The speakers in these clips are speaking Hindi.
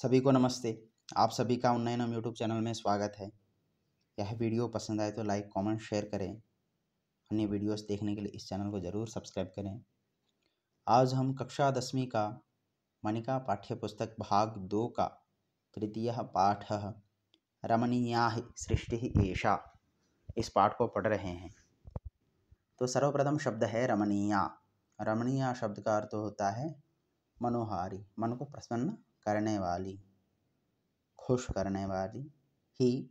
सभी को नमस्ते। आप सभी का उन्नयनम यूट्यूब चैनल में स्वागत है। यह वीडियो पसंद आए तो लाइक कमेंट शेयर करें। अन्य वीडियोस देखने के लिए इस चैनल को ज़रूर सब्सक्राइब करें। आज हम कक्षा 10वीं का मणिका पाठ्य पुस्तक भाग 2 का तृतीयः पाठः रमणीया सृष्टिः एषा, इस पाठ को पढ़ रहे हैं। तो सर्वप्रथम शब्द है रमणीया। रमणीया शब्द का अर्थ होता है मनोहारी, मन को प्रसन्न करने वाली, खुश करने वाली। ही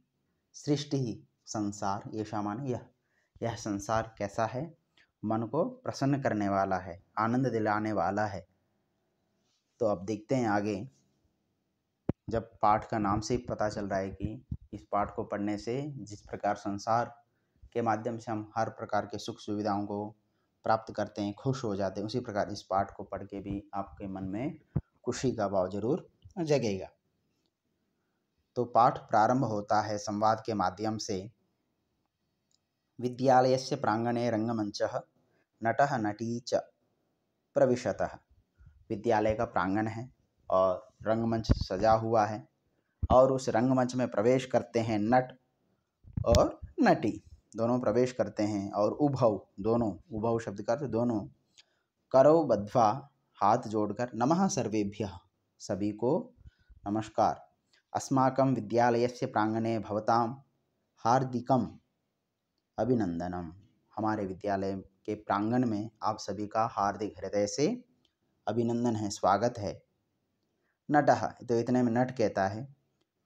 सृष्टि ही संसार, येषा माने यह संसार कैसा है? मन को प्रसन्न करने वाला है, आनंद दिलाने वाला है। तो अब देखते हैं आगे। जब पाठ का नाम से पता चल रहा है कि इस पाठ को पढ़ने से जिस प्रकार संसार के माध्यम से हम हर प्रकार के सुख सुविधाओं को प्राप्त करते हैं, खुश हो जाते हैं, उसी प्रकार इस पाठ को पढ़ के भी आपके मन में खुशी का भाव जरूर जगेगा। तो पाठ प्रारंभ होता है संवाद के माध्यम से। विद्यालयस्य प्रांगणे रंगमंचः नटः नटी च प्रविशतः। विद्यालय का प्रांगण है और रंगमंच सजा हुआ है और उस रंगमंच में प्रवेश करते हैं नट और नटी, दोनों प्रवेश करते हैं। और उभौ, दोनों, उभौ शब्द का अर्थ दोनों, करौ बद्ध्वा, हाथ जोड़कर, नमः सर्वेभ्यः, सभी को नमस्कार, अस्माकं विद्यालयस्य प्रांगणे भवतां हार्दिकम् अभिनंदनम, हमारे विद्यालय के प्रांगण में आप सभी का हार्दिक हृदय से अभिनंदन है, स्वागत है। नटः, तो इतने में नट कहता है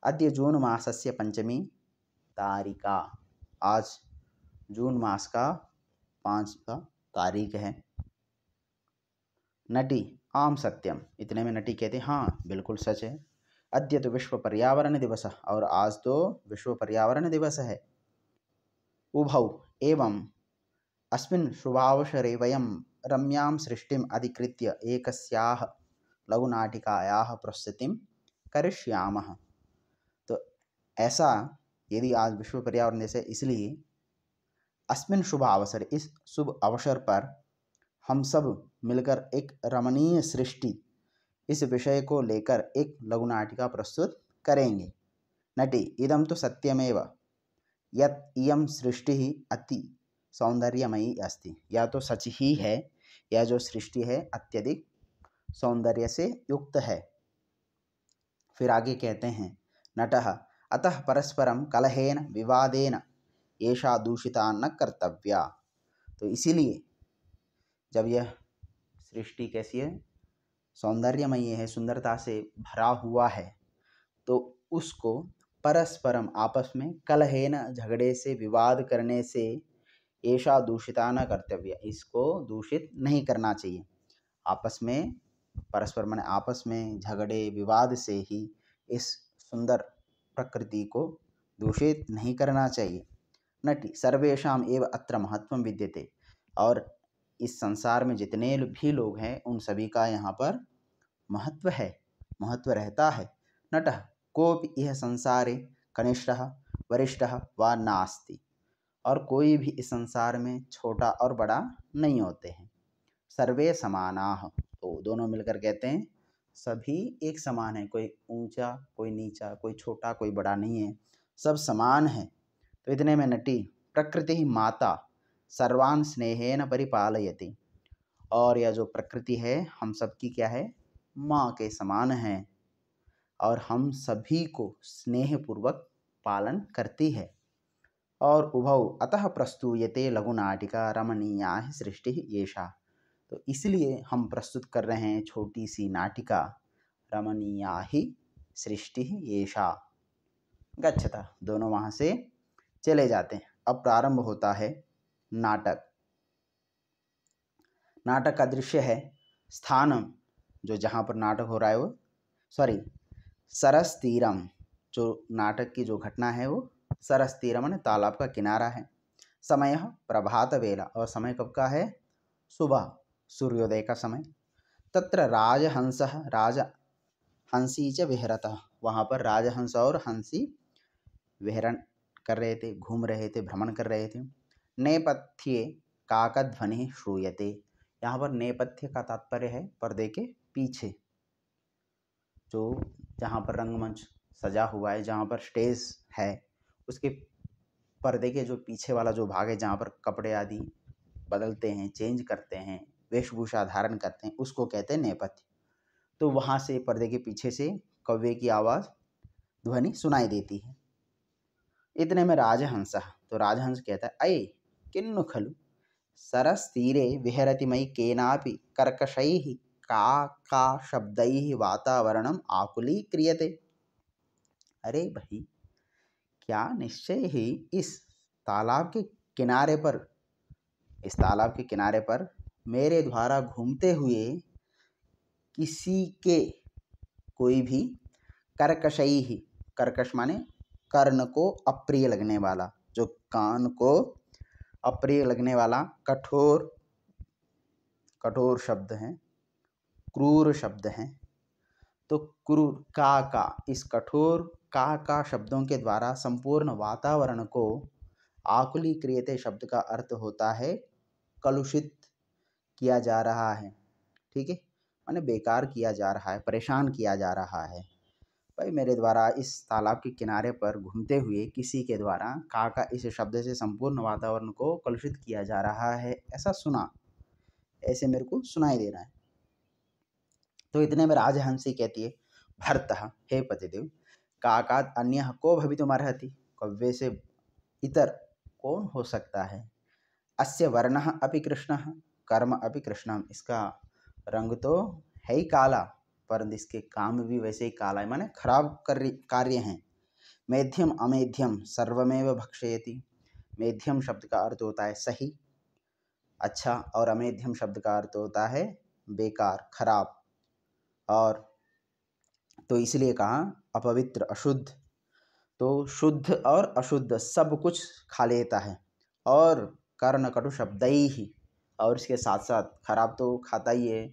अद्य जून मासस्य पंचमी तारिका, आज जून मास का 5 तारीख है। नटी, आम सत्यम, इतने में नटी कहते हैं हाँ बिल्कुल सच है। अद्य तो विश्व पर्यावरण दिवस, और आज तो विश्व पर्यावरण दिवस है। उभौ, एवं अस्मिन् शुभावसरे वयं रम्यां सृष्टिम् अधिकृत्य एकस्याः लघुनाटिकायाः प्रस्तुतिं करिष्यामः। तो ऐसा, यदि आज विश्व पर्यावरण दिवस है इसलिए अस्मिन् शुभ अवसर, इस शुभ अवसर पर हम सब मिलकर एक रमणीय सृष्टि, इस विषय को लेकर एक लघु नाटिका प्रस्तुत करेंगे। नटी, इदं तो सत्यमेव यत् इयं सृष्टिः अति सौंदर्यमयी अस्ति, या तो सच ही है, यह जो सृष्टि है अत्यधिक सौंदर्य से युक्त है। फिर आगे कहते हैं नटः, अतः परस्परं कलहेन विवादेन एषा दूषिता न कर्तव्या। तो इसीलिए जब यह सृष्टि कैसी है, सौंदर्यमयी है, सुंदरता से भरा हुआ है, तो उसको परस्परम, आपस में, कलहेन, झगड़े से, विवाद करने से, ऐसा दूषिता न कर्तव्य, इसको दूषित नहीं करना चाहिए। आपस में, परस्पर माने आपस में झगड़े विवाद से ही इस सुंदर प्रकृति को दूषित नहीं करना चाहिए। नटी, सर्वेषाम एव अत्र महत्वम विद्यते, और इस संसार में जितने भी लोग हैं उन सभी का यहाँ पर महत्व है, महत्व रहता है। नटः, कोपि इह संसारे कनिष्ठः वरिष्ठः वा नास्ति, और कोई भी इस संसार में छोटा और बड़ा नहीं होते हैं। सर्वे समानाः, तो दोनों मिलकर कहते हैं सभी एक समान है, कोई ऊंचा कोई नीचा, कोई छोटा कोई बड़ा नहीं है, सब समान है। तो इतने में नटी, प्रकृति माता सर्वान् स्नेहेन परिपालयति, और यह जो प्रकृति है हम सबकी क्या है, माँ के समान है, और हम सभी को स्नेहपूर्वक पालन करती है। और उभौ अतः प्रस्तूयते लघुनाटिका रमणीया सृष्टि येषा, तो इसलिए हम प्रस्तुत कर रहे हैं छोटी सी नाटिका रमणीया ही सृष्टि येषा। गच्छता, दोनों वहाँ से चले जाते हैं। अब प्रारंभ होता है नाटक। नाटक का दृश्य है स्थानम, जो जहाँ पर नाटक हो रहा है वो, सरस तीरम, जो नाटक की जो घटना है वो सरस तीरम ने तालाब का किनारा है। समय प्रभात वेला, और समय कब का है, सुबह, सूर्योदय का समय। तत्र राजहंस राजहंसी च विहरतः, वहाँ पर राजहंस और हंसी विहरण कर रहे थे, घूम रहे थे, भ्रमण कर रहे थे। नेपथ्ये काकध्वनि श्रूयते, यहाँ पर नेपथ्य का तात्पर्य है पर्दे के पीछे, जो जहाँ पर रंगमंच सजा हुआ है, जहाँ पर स्टेज है, उसके पर्दे के जो पीछे वाला जो भाग है, जहाँ पर कपड़े आदि बदलते हैं, चेंज करते हैं, वेशभूषा धारण करते हैं, उसको कहते हैं नेपथ्य। तो वहाँ से पर्दे के पीछे से कौवे की आवाज़ ध्वनि सुनाई देती है। इतने में राजहंस, तो राजहंस कहता है, अये किन्नु खलु सरस्तीरे विहरति मयि केनापि कर्कशैः का शब्दैः वातावरणम आकुलीक्रियते। अरे भाई, क्या निश्चय ही इस तालाब के किनारे पर, इस तालाब के किनारे पर मेरे द्वारा घूमते हुए किसी के, कोई भी कर्कशई ही, कर्कश माने कर्ण को अप्रिय लगने वाला, जो कान को अप्रिय लगने वाला कठोर कठोर शब्द हैं, क्रूर शब्द हैं। तो क्रूर का इस कठोर का शब्दों के द्वारा संपूर्ण वातावरण को आकुली क्रियते शब्द का अर्थ होता है कलुषित किया जा रहा है। ठीक है, माने बेकार किया जा रहा है, परेशान किया जा रहा है। भाई मेरे द्वारा इस तालाब के किनारे पर घूमते हुए किसी के द्वारा का इस शब्द से संपूर्ण वातावरण को कलुषित किया जा रहा है, ऐसा सुना, ऐसे मेरे को सुनाई दे रहा है। तो इतने में राजहंसी कहती है, भर्तः हे पतिदेव, काकात अन्य को भवितुमर्हति, कव्वे से इतर कौन हो सकता है। अस्य वर्णः अपि कृष्णः कर्म अपि कृष्णम, इसका रंग तो है ही काला, परंतु इसके काम भी वैसे ही काला है, माने खराब कार्य हैं। मेध्यम अमेध्यम सर्वमेव भक्षयति, मेध्यम शब्द का अर्थ होता है सही, अच्छा, और अमेध्यम शब्द का अर्थ होता है बेकार, खराब। और तो इसलिए कहा अपवित्र, अशुद्ध। तो शुद्ध और अशुद्ध सब कुछ खा लेता है। और कर्ण कटु शब्दई ही, और इसके साथ साथ खराब तो खाता ही है,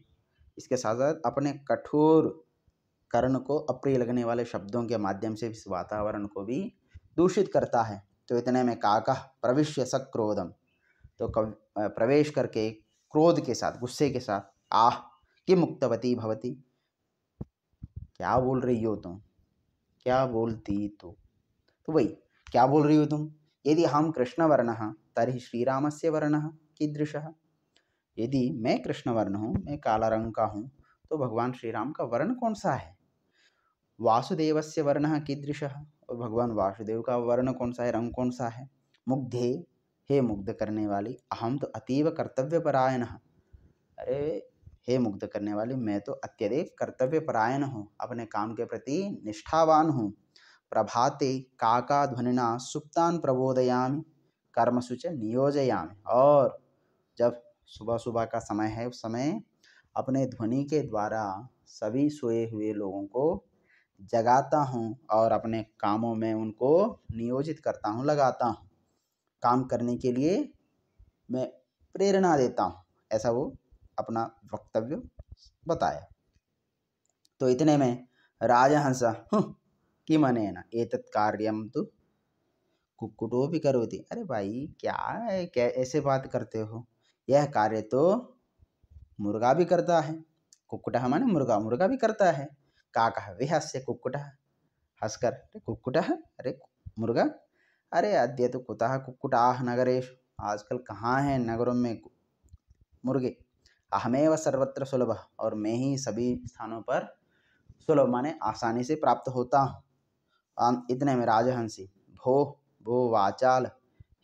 इसके साथ साथ अपने कठोर कर्ण को अप्रिय लगने वाले शब्दों के माध्यम से इस वातावरण को भी दूषित करता है। तो इतने में काका प्रविश्य सक्रोधम, तो प्रवेश करके क्रोध के साथ, गुस्से के साथ, आह कि मुक्तवती भवती, क्या बोल रही हो तुम, क्या बोलती तो वही क्या बोल रही हो तुम, यदि हम कृष्ण वर्णः तर्हि श्रीरामस्य वर्णः कीदृशः, यदि मैं कृष्ण वर्ण हूँ, मैं काला रंग का हूँ, तो भगवान श्री राम का वर्ण कौन सा है। वासुदेवस्य वर्णः कीदृशः, और भगवान वासुदेव का वर्ण कौन सा है, रंग कौन सा है। मुग्धे, हे मुग्ध करने वाली, अहम तो अतीव कर्तव्यपरायणः, अरे हे मुग्ध करने वाली, मैं तो अत्यधिक कर्तव्यपरायण हूँ, अपने काम के प्रति निष्ठावान हूँ। प्रभाते काका ध्वनिना सुप्तान प्रबोधयामि कर्मसु च नियोजयामि, और जब सुबह सुबह का समय है, उस समय अपने ध्वनि के द्वारा सभी सोए हुए लोगों को जगाता हूँ और अपने कामों में उनको नियोजित करता हूँ, लगाता हूँ, काम करने के लिए मैं प्रेरणा देता हूँ, ऐसा वो अपना वक्तव्य बताया। तो इतने में राजहंस किमनेन एतत् कार्यं तु कुक्कुटो भी करोति, अरे भाई क्या है, क्या ऐसे बात करते हो, यह कार्य तो मुर्गा भी करता है। कुक्कुटः माने मुर्गा, मुर्गा भी करता है। काकः विहस्य कुक्कुटः, हंसकर, कुक्कुटः, अरे मुर्गा, अरे अद्य तो कुतः कुक्कुटाः नगरेषु, आजकल कहाँ हैं नगरों में मुर्गे। अहमेव सर्वत्र सुलभः, और मैं ही सभी स्थानों पर सुलभ माने आसानी से प्राप्त होता हूँ। इतने में राजहंसी, भो भो वाचाल,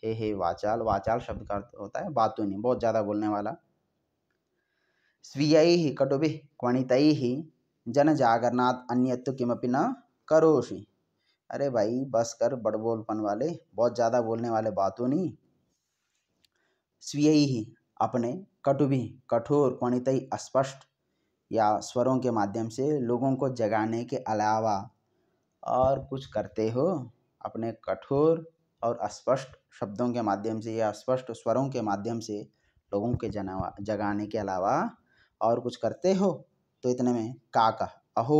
हे वाचाल, वाचाल शब्द का अर्थ होता है बातूनी, बहुत ज़्यादा बोलने वाला। स्वीयैः कटुभिः क्वणितैः जनजागरणात् अन्यत् किमपि न करोषि, अरे भाई बस कर, बड़बोलपन वाले, बहुत ज़्यादा बोलने वाले बातूनी। स्वीयैः अपने, कटुभिः कठोर, क्वणितैः अस्पष्ट या स्वरों के माध्यम से लोगों को जगाने के अलावा और कुछ करते हो, अपने कठोर और अस्पष्ट शब्दों के माध्यम से या स्पष्ट स्वरों के माध्यम से लोगों के जगाने के अलावा और कुछ करते हो। तो इतने में काका अहो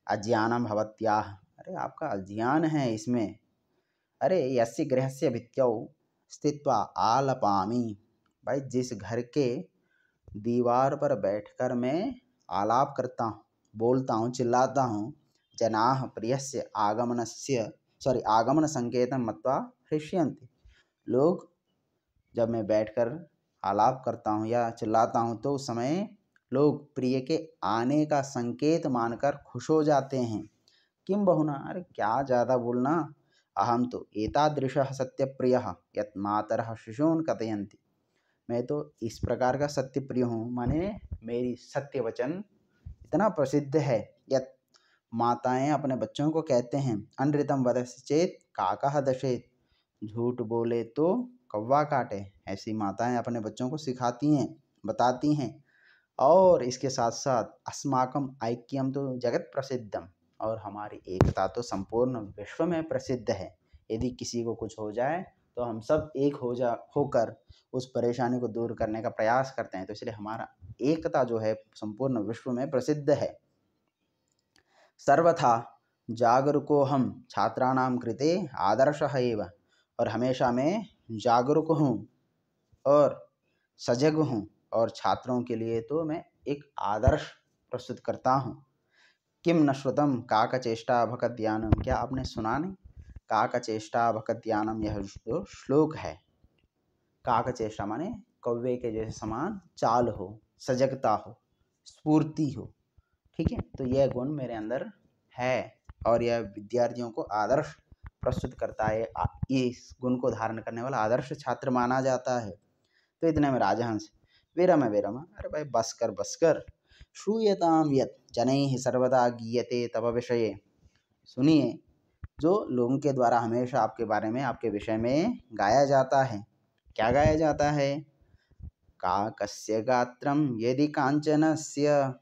अज्ञानम भवत्याः, अरे आपका अज्ञान है इसमें। अरे यस्य गृहस्य भित्तौ स्थित्वा आलपामि, भाई जिस घर के दीवार पर बैठकर मैं आलाप करता हूँ, बोलता हूँ, चिल्लाता हूँ, जनाः प्रियस्य आगमन संकेतं मत्वा हृष्यन्ते। लोग, जब मैं बैठकर आलाप करता हूँ या चिल्लाता हूँ तो उस समय लोग प्रिय के आने का संकेत मानकर खुश हो जाते हैं। किम बहुना, अरे क्या ज़्यादा बोलना, अहम तो एतादृशः सत्यप्रियः यत् मातरः शिशून् कथयन्ति। मैं तो इस प्रकार का सत्य प्रिय हूँ, माने मेरी सत्य वचन इतना प्रसिद्ध है, यत् माताएं अपने बच्चों को कहते हैं, अनृतम वदसि चेत काकः दशेत, झूठ बोले तो कौवा काटे। ऐसी माताएं अपने बच्चों को सिखाती हैं, बताती हैं। और इसके साथ साथ अस्माकम ऐक्यम तो जगत प्रसिद्धम, और हमारी एकता तो संपूर्ण विश्व में प्रसिद्ध है। यदि किसी को कुछ हो जाए तो हम सब एक होकर उस परेशानी को दूर करने का प्रयास करते हैं। तो इसलिए हमारा एकता जो है संपूर्ण विश्व में प्रसिद्ध है। सर्वथा जागरूको हम छात्राणाम कृते आदर्शः एव, और हमेशा मैं जागरूक हूँ और सजग हूँ, और छात्रों के लिए तो मैं एक आदर्श प्रस्तुत करता हूँ। किम न श्रुतम काकचेष्टा भकद्यानम, क्या आपने सुना नहीं? काकचेष्टा भकद्यानम, यह जो श्लोक है, काकचेष्टा माने कौवे के जैसे समान चाल हो, सजगता हो, स्फूर्ति हो। ठीक है, तो यह गुण मेरे अंदर है और यह विद्यार्थियों को आदर्श प्रस्तुत करता है। इस गुण को धारण करने वाला आदर्श छात्र माना जाता है। तो इतने में राजहंस विरम विरम, अरे भाई बस कर, श्रूयताम यत् जनैः सर्वदा गीयते तव विषये, सुनिए जो लोगों के द्वारा हमेशा आपके बारे में, आपके विषय में गाया जाता है। क्या गाया जाता है? काकस्य गात्रम यदि कांचनस्य,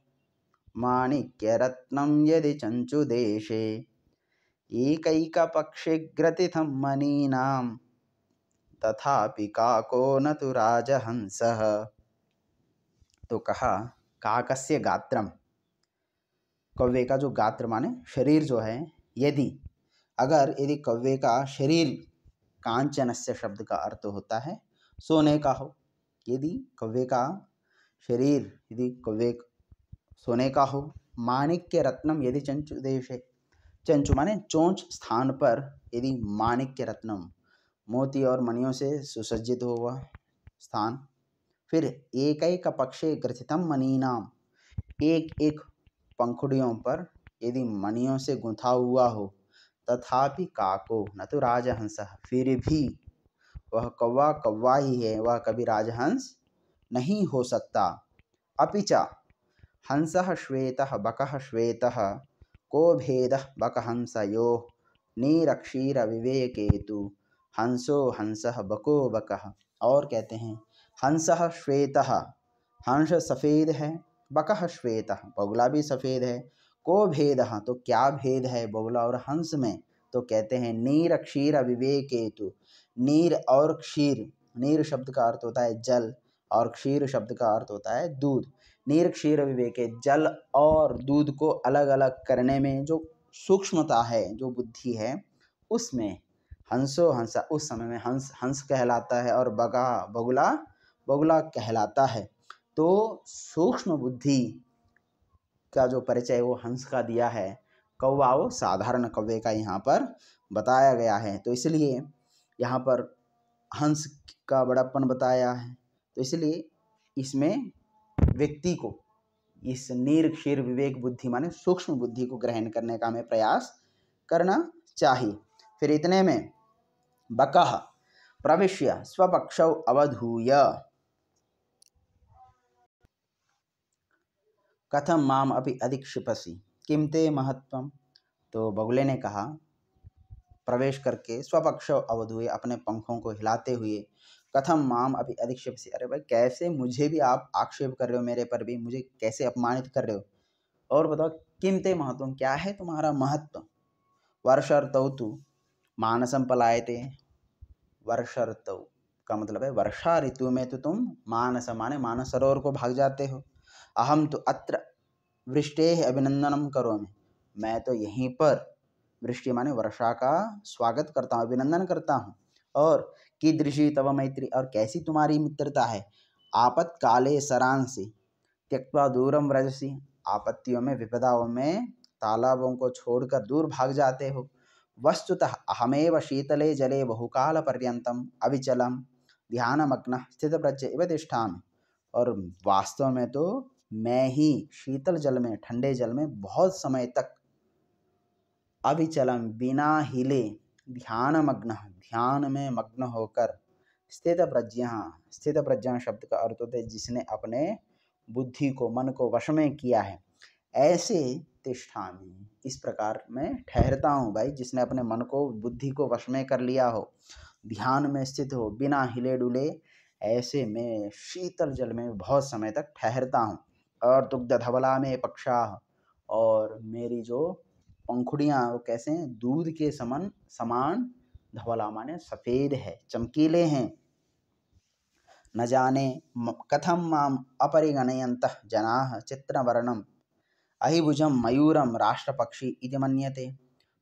माणिक्यरत्नं यदि चंचुदेशे, एकैकपक्षिग्रथितं मणीनां, तथापि काको न तु राजहंसः। तो कहा काकस्य गात्रम, कौवे का जो गात्र माने शरीर जो है, यदि कौवे का शरीर कांचनस्य शब्द का अर्थ होता है सोने का हो, यदि कौवे का शरीर कौवे सोने का हो, माणिक्य रत्नम यदि चंचु देशे, चंचु माने चोंच स्थान पर यदि माणिक्य रत्नम मोती और मणियों से सुसज्जित हो वह स्थान, फिर एक पक्षे ग्रथितम मणिनाम, एक एक पंखुड़ियों पर यदि मणियों से गुंथा हुआ हो, तथापि काको न तो राजहंस, फिर भी वह कौवा कौवा ही है, वह कभी राजहंस नहीं हो सकता। अपिच हंसः श्वेतः बकः श्वेतः, को भेदः बकहंसयोः, नीरक्षीर विवेकेतु हंसो हंसः बको बकः। और कहते हैं हंसः श्वेतः, हंस सफ़ेद है, बकः श्वेतः, बगुला भी सफ़ेद है, को भेदः, तो क्या भेद है बगुला और हंस में? तो कहते हैं नीर क्षीर विवेकेतु, नीर और क्षीर, नीर शब्द का अर्थ होता है जल और क्षीर शब्द का अर्थ होता है दूध। नीर क्षीर विवेके, जल और दूध को अलग अलग करने में जो सूक्ष्मता है, जो बुद्धि है, उसमें हंसो हंसा, उस समय में हंस हंस कहलाता है और बगुला बगुला कहलाता है। तो सूक्ष्म बुद्धि का जो परिचय वो हंस का दिया है, कौवा वो साधारण कौवे का यहाँ पर बताया गया है। तो इसलिए यहाँ पर हंस का बड़प्पन बताया है। तो इसलिए इसमें व्यक्ति को इस नीर क्षीर विवेक बुद्धि माने सूक्ष्म बुद्धि को ग्रहण करने का हमें प्रयास करना चाहिए। फिर इतने में बकः प्रविश्य स्वपक्षौ अवधूय, कथम माम अपि अधिक्षिपसि किम ते महत्वम। तो बगुले ने कहा प्रवेश करके स्वपक्ष अवधूय, अपने पंखों को हिलाते हुए, कथम माम अपि अधिक्षिपसि, अरे भाई कैसे मुझे भी आप आक्षेप कर रहे हो, मेरे पर भी मुझे कैसे अपमानित कर रहे हो, और बताओ किम ते महत्वम, क्या है तुम्हारा महत्व। वर्षर्तौ तु मानसम पलायते, वर्षा ऋतु का मतलब है वर्षा ऋतु में तो तुम मानस माने मानस सरोवर को भाग जाते हो। अहम तो अत्र वृष्टेः अभिनंदनम करोमि, मैं तो यहीं पर वृष्टि माने वर्षा का स्वागत करता हूँ, अभिनंदन करता हूँ। और कीदृशी तव मैत्री, और कैसी तुम्हारी मित्रता है। आपत्काले सरांसि त्यक्त्वा दूरम व्रजसि, आपत्तियों में विपदाओं में तालाबों को छोड़कर दूर भाग जाते हो। वस्तुतः अहमेव शीतले जले बहुकाल पर्यंतम अविचलम ध्यानमग्न स्थितप्रज्ञ इव तिष्ठामि। और वास्तव में तो मैं ही शीतल जल में, ठंडे जल में बहुत समय तक अविचलम, बिना हिले, ध्यानमग्न, ध्यान में मग्न होकर, स्थित प्रज्ञ, स्थित प्रज्ञा शब्द का अर्थ होता है जिसने अपने बुद्धि को, मन को वश में किया है, ऐसे तिष्ठामि, इस प्रकार मैं ठहरता हूँ। भाई जिसने अपने मन को, बुद्धि को वश में कर लिया हो, ध्यान में स्थित हो, बिना हिले डुले, ऐसे मैं शीतल जल में बहुत समय तक ठहरता हूँ। और दुग्ध धवला में पक्षा, और मेरी जो पंखुड़ियाँ वो कैसे हैं, दूध के समान धवला माने सफ़ेद है, चमकीले हैं। न जाने कथम माम अपरिगणयन्तः जनाः चित्रवर्णम अहिभुजम मयूरम राष्ट्रपक्षी इति मन्यते।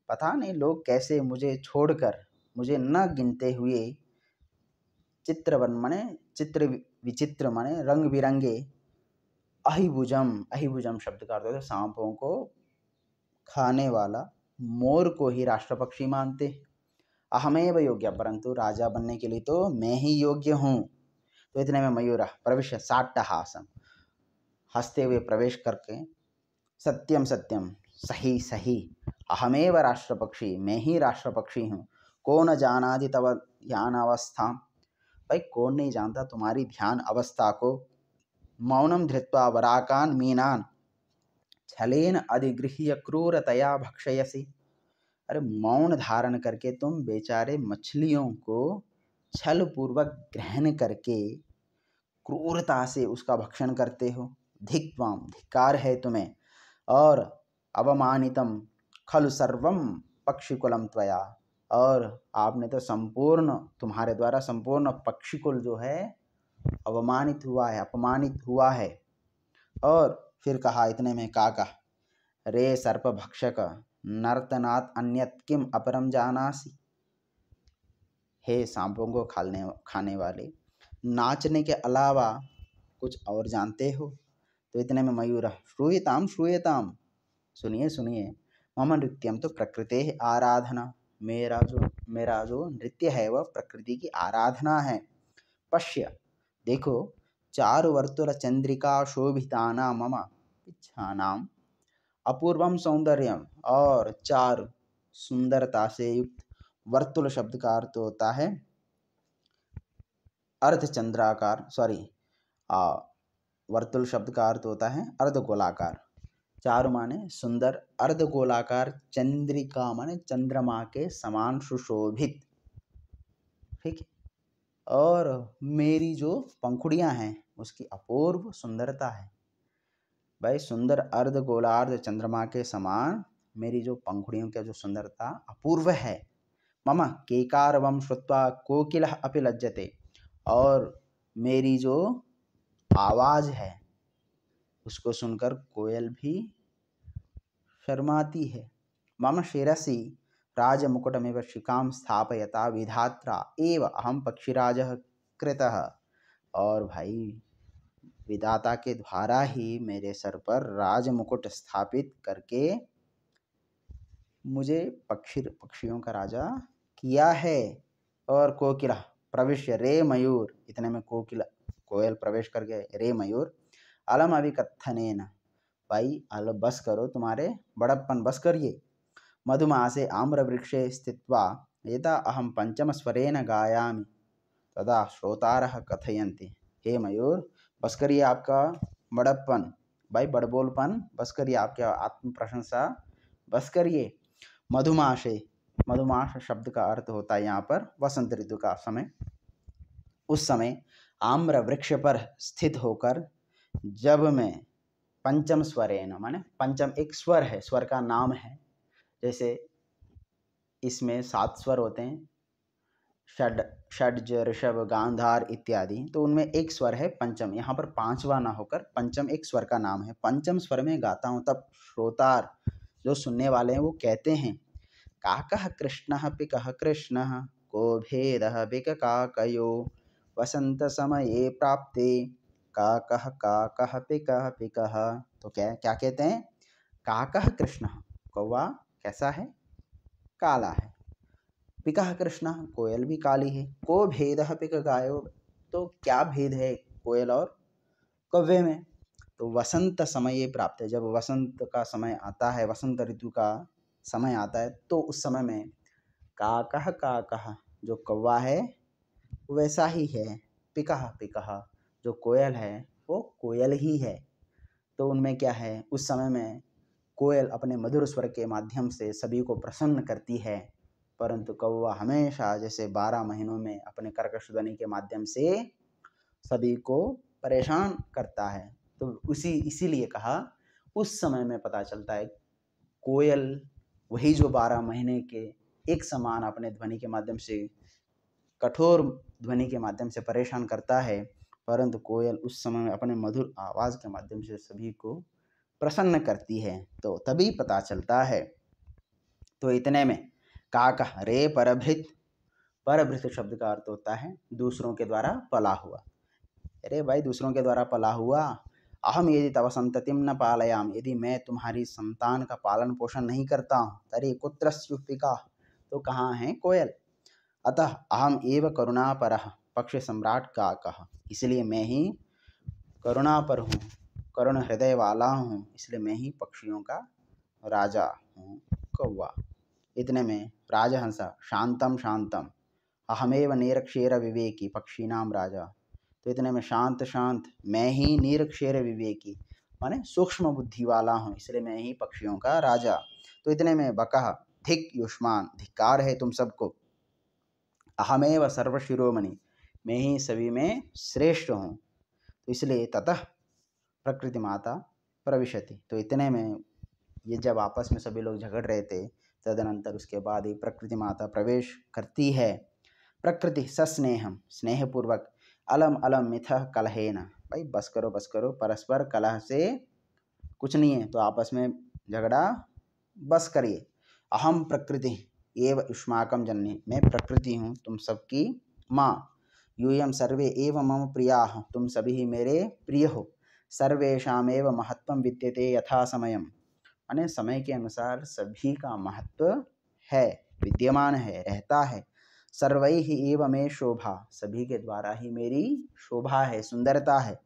पता नहीं लोग कैसे मुझे छोड़कर, मुझे न गिनते हुए चित्रवर्ण माने चित्र विचित्र माने रंग बिरंगे, अहिभुजम, अहिभुजम शब्द का अर्थ है सांपों को खाने वाला मोर को ही राष्ट्रपक्षी मानते। अहमेव योग्य, परंतु राजा बनने के लिए तो मैं ही योग्य हूँ। तो इतने में मयूर प्रविश्य साट्टहासम, हंसते हुए प्रवेश करके, सत्यम सत्यम, सही सही, अहमेव राष्ट्रपक्षी, मैं ही राष्ट्रपक्षी हूँ। को न जानादि तव ध्यान अवस्था, भाई कौन नहीं जानता तुम्हारी ध्यान अवस्था को। मौनम धृत्वा वराकान मीनान छलेन अधिगृह्य क्रूरतया भक्षयसि। अरे मौन धारण करके तुम बेचारे मछलियों को छल पूर्वक ग्रहण करके क्रूरता से उसका भक्षण करते हो। धिक्वाम, धिक्कार है तुम्हें। और अवमानितम खलु सर्वम पक्षिकुलम त्वया, और आपने तो संपूर्ण, तुम्हारे द्वारा संपूर्ण पक्षिकुल जो है अवमानित हुआ है, अपमानित हुआ है। और फिर कहा इतने में काका, रे सर्प भक्षक नर्तनात् अन्यत किम अपरम जानासि। हे सांपों को खाने वाले, नाचने के अलावा कुछ और जानते हो। तो इतने में मयूर, श्रूयताम श्रूयताम, सुनिए सुनिए, मम नृत्यम तो प्रकृति आराधना, मेरा जो नृत्य है वह प्रकृति की आराधना है। पश्य, देखो, चारु वर्तुल चंद्रिका शोभिताना मम इच्छानाम अपूर्वम सौंदर्यम, और चार सुंदरता से युक्त, वर्तुल शब्द का अर्थ होता है अर्धचंद्राकार, वर्तुल शब्द का अर्थ होता है अर्धगोलाकार। चारु माने सुंदर, अर्धगोलाकार, चंद्रिका माने चंद्रमा के समान सुशोभित, ठीक है। और मेरी जो पंखुड़ियां हैं उसकी अपूर्व सुंदरता है। भाई सुंदर अर्धगोलार्ध चंद्रमा के समान मेरी जो पंखुड़ियों की जो सुंदरता अपूर्व है। मम केकारवम श्रुत्वा कोकिलः अपि लज्जते, और मेरी जो आवाज है उसको सुनकर कोयल भी शर्माती है। मम शिरसि राजमुकुटमिव शिखां स्थापयता विधात्रा एव अहम पक्षीराजः कृतः, और भाई विधाता के द्वारा ही मेरे सर पर राजमुकुट स्थापित करके मुझे पक्षियों का राजा किया है। और कोकिला प्रविश्य रे मयूर, इतने में कोयल प्रवेश कर गए, रे मयूर अलम अभिकथनेन, भाई अल बस करो, तुम्हारे बड़प्पन बस करिए। मधुमासे आम्र वृक्षे स्थित्वा यदा अहम पंचम स्वरेण गायामि तदा श्रोतारः कथयन्ति। हे मयूर, बस करिए आपका बड़प्पन, भाई बड़बोलपन बस करिए, आपके आत्म प्रशंसा बस करिए। मधुमाशे, मधुमाश शब्द का अर्थ होता है यहाँ पर वसंत ऋतु का समय। उस समय आम्र वृक्ष पर स्थित होकर जब मैं पंचम स्वरेण, माने पंचम एक स्वर है, स्वर का नाम है। जैसे इसमें 7 स्वर होते हैं, षड्ज, ऋषभ, गांधार इत्यादि, तो उनमें एक स्वर है पंचम। यहाँ पर पांचवा ना होकर पंचम एक स्वर का नाम है। पंचम स्वर में गाता हूँ तब श्रोतार, जो सुनने वाले हैं, वो कहते हैं, काकः कृष्णः पिकः कृष्णः को भेदः बिक काकयो वसंत समये प्राप्ते काकः काकः पिकः पिकः। तो क्या क्या कहते हैं, काकः कृष्णः, कौवा कैसा है? काला है। पिकः कृष्णः, कोयल भी काली है। को भेदः पिक गायो, तो क्या भेद है कोयल और कौवे में? तो वसंत समय प्राप्त है, जब वसंत का समय आता है, वसंत ऋतु का समय आता है, तो उस समय में काकः काकः, जो कौवा है वैसा ही है। पिकः पिकः, जो कोयल है वो कोयल ही है। तो उनमें क्या है, उस समय में कोयल अपने मधुर स्वर के माध्यम से सभी को प्रसन्न करती है, परंतु कौवा हमेशा जैसे 12 महीनों में अपने कर्कश ध्वनि के माध्यम से सभी को परेशान करता है। तो इसीलिए कहा उस समय में पता चलता है कोयल वही जो 12 महीने के एक समान अपने ध्वनि के माध्यम से, कठोर ध्वनि के माध्यम से परेशान करता है, परंतु कोयल उस समय में अपने मधुर आवाज के माध्यम से सभी को प्रसन्न करती है। तो तभी पता चलता है। तो इतने में काका रे परभृत, परभृत शब्द का अर्थ होता है दूसरों के द्वारा पला हुआ। अरे भाई, दूसरों के द्वारा पला हुआ। अहम यदि तव संततिम न पालयाम, यदि मैं तुम्हारी संतान का पालन पोषण नहीं करता हूँ, तरी कुत्र स्युपिका, तो कहाँ है कोयल। अतः अहम एव करुणापरः पक्ष सम्राट काकः, इसलिए मैं ही करुणापर हूँ, करुण हृदय वाला हूँ, इसलिए मैं ही पक्षियों का राजा हूँ, कौवा। इतने में राजहंस शांतम शांतम अहमेव निरक्षेर विवेकी पक्षीनाम राजा। तो इतने में शांत शांत, मैं ही निरक्षेर विवेकी माने सूक्ष्म बुद्धि वाला हूँ, इसलिए मैं ही पक्षियों का राजा। तो इतने में बकः धिक युष्मान, धिक्कार है तुम सबको। अहमेव सर्वशिरोमणि, मैं ही सभी में श्रेष्ठ हूँ। तो इसलिए ततः प्रकृति माता प्रविशति। तो इतने में ये जब आपस में सभी लोग झगड़ रहे थे, तदनंतर उसके बाद ही प्रकृति माता प्रवेश करती है। प्रकृति सस्नेहम, स्नेहपूर्वक, अलम अलम मिथः कलहेन, भाई बस करो, परस्पर कलह से कुछ नहीं है, तो आपस में झगड़ा बस करिए। अहम प्रकृति एव युष्माकं जननी, मैं प्रकृति हूँ तुम सबकी माँ। यूयं सर्वे एव मम प्रियाः, तुम सभी ही मेरे प्रिय हो। सर्वेषामेव महत्वं विद्यते यथा समयम्, माने समय के अनुसार सभी का महत्व है, विद्यमान है, रहता है। सर्वैः एव मे शोभा, सभी के द्वारा ही मेरी शोभा है, सुंदरता है।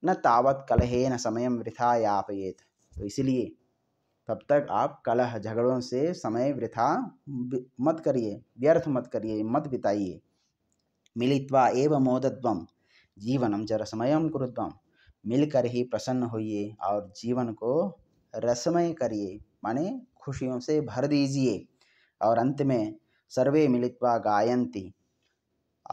न तावत कलहेन समयं वृथा यापयेत, तो इसलिए तब तक आप कलह झगड़ों से समय वृथा मत करिए, व्यर्थ मत करिए, मत बिताइए। मिलित्वा एव मोदध्वम जीवनम जरसमयम कुरुध्वम, मिलकर ही प्रसन्न होइए और जीवन को रसमय करिए, माने खुशियों से भर दीजिए। और अंत में सर्वे मिलित्वा गायन्ति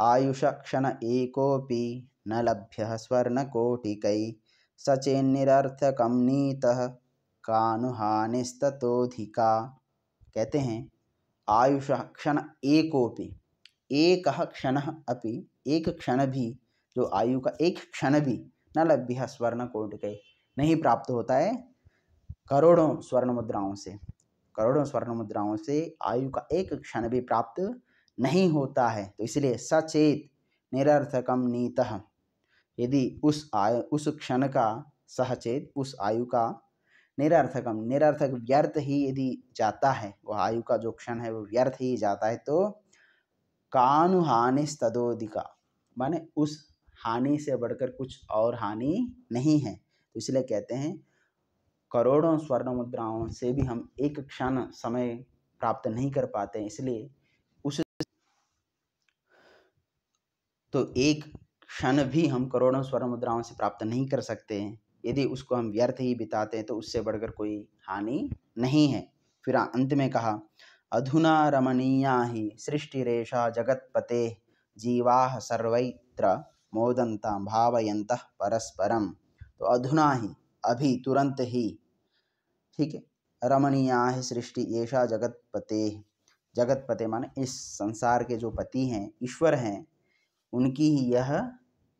आयुष क्षण एकोपि न लभ्यः स्वर्णकोटिकै सचेन्निरर्थकं नीतः कानुहानिस्ततोधिका। कहते हैं आयुष क्षण एकोपि, एक क्षण अपि, एक क्षण भी, जो आयु का एक क्षण भी, न लभ्य स्वर्ण कोटिकै, नहीं प्राप्त होता है करोड़ों स्वर्ण मुद्राओं से, करोड़ों स्वर्ण मुद्राओं से आयु का एक क्षण भी प्राप्त नहीं होता है। तो इसलिए सचेत निरर्थकम नीतः, यदि उस क्षण का, सहचेत उस आयु का, निरर्थकम, निरर्थक व्यर्थ ही यदि जाता है, वह आयु का जो क्षण है वो व्यर्थ ही जाता है, तो कानु हानिस्तदोधिका, माने उस हानि से बढ़कर कुछ और हानि नहीं है। तो इसलिए कहते हैं करोड़ों स्वर्ण मुद्राओं से भी हम एक क्षण समय प्राप्त नहीं कर पाते हैं, इसलिए उस, तो एक क्षण भी हम करोड़ों स्वर्ण मुद्राओं से प्राप्त नहीं कर सकते हैं, यदि उसको हम व्यर्थ ही बिताते हैं तो उससे बढ़कर कोई हानि नहीं है। फिर अंत में कहा अधुना रमणीया ही सृष्टिरेषा जगत्पते जीवाः सर्वैत्र मोदन्तां भावयन्तः परस्परम। तो अधुना ही, अभी, तुरंत ही, ठीक है। रमणीया ही सृष्टि ऐसा जगतपते, जगतपते माने इस संसार के जो पति हैं, ईश्वर हैं, उनकी ही यह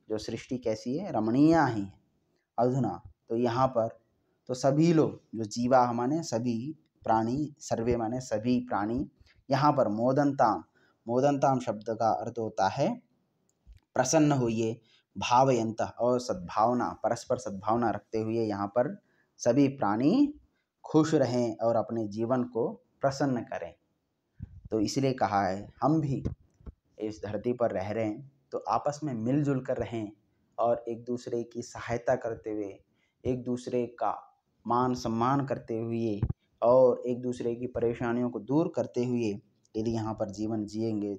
जो सृष्टि कैसी है, रमणीया ही है। अधुना, तो यहाँ पर तो सभी लोग, जो जीवा माने सभी प्राणी, सर्वे माने सभी प्राणी, यहाँ पर मोदन्ताम, मोदन्ताम शब्द का अर्थ होता है प्रसन्न होइए, भावयंत, और सद्भावना, परस्पर सद्भावना रखते हुए यहाँ पर सभी प्राणी खुश रहें और अपने जीवन को प्रसन्न करें। तो इसलिए कहा है हम भी इस धरती पर रह रहे हैं तो आपस में मिलजुल कर रहें और एक दूसरे की सहायता करते हुए, एक दूसरे का मान सम्मान करते हुए और एक दूसरे की परेशानियों को दूर करते हुए यदि यहाँ पर जीवन जिएंगे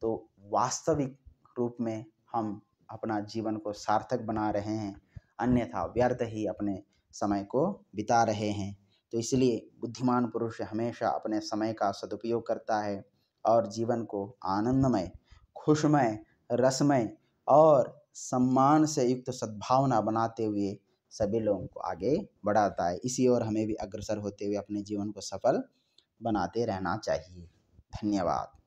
तो वास्तविक रूप में हम अपना जीवन को सार्थक बना रहे हैं, अन्यथा व्यर्थ ही अपने समय को बिता रहे हैं। तो इसलिए बुद्धिमान पुरुष हमेशा अपने समय का सदुपयोग करता है और जीवन को आनंदमय, खुशमय, रसमय और सम्मान से युक्त सद्भावना बनाते हुए सभी लोगों को आगे बढ़ाता है। इसी ओर हमें भी अग्रसर होते हुए अपने जीवन को सफल बनाते रहना चाहिए। धन्यवाद।